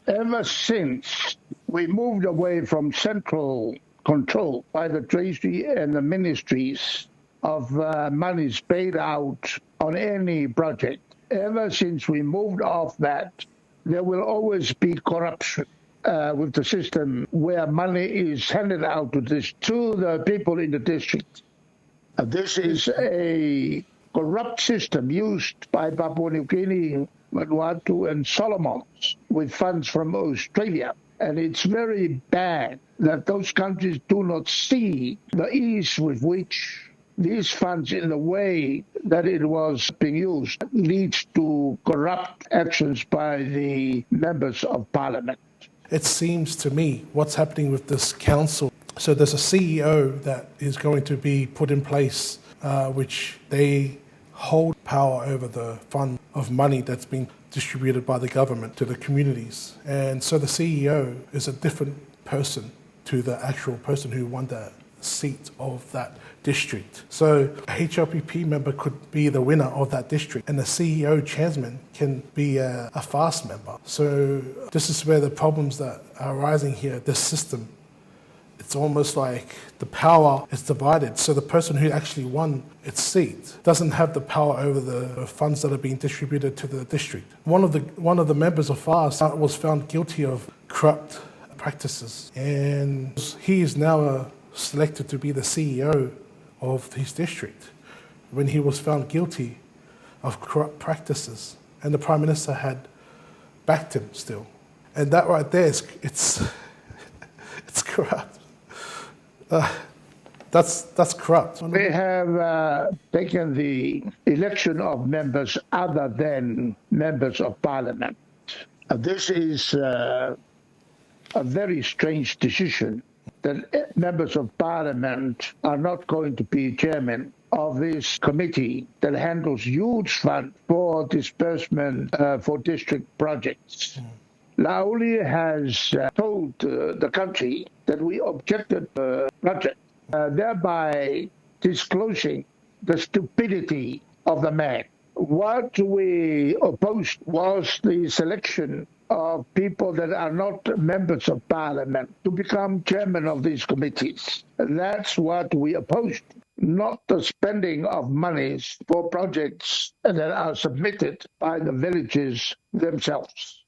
Ever since we moved away from central control by the Treasury and the ministries of monies paid out on any project, ever since we moved off that, there will always be corruption with the system where money is handed out to the people in the district. This is a corrupt system used by Papua New Guinea, Vanuatu, and Solomons with funds from Australia. And it's very bad that those countries do not see the ease with which these funds, in the way that it was being used, leads to corrupt actions by the members of parliament. It seems to me what's happening with this council. So there's a CEO that is going to be put in place, which they hold power over the fund of money that's being distributed by the government to the communities. And so the CEO is a different person to the actual person who won the seat of that district. So a HLPP member could be the winner of that district, and the CEO chairman can be a FAST member. So this is where the problems that are arising here, this system, it's almost like the power is divided. So the person who actually won its seat doesn't have the power over the funds that are being distributed to the district. One of the members of FAST was found guilty of corrupt practices, and he is now selected to be the CEO of his district when he was found guilty of corrupt practices, and the Prime Minister had backed him still. And that right there, it's corrupt. That's corrupt. We have taken the election of members other than members of parliament. This is a very strange decision, that members of parliament are not going to be chairman of this committee that handles huge funds for disbursement for district projects. Lauli has told the country that we objected to the project, thereby disclosing the stupidity of the man. What we opposed was the selection of people that are not members of parliament to become chairman of these committees. That's what we opposed, not the spending of monies for projects that are submitted by the villages themselves.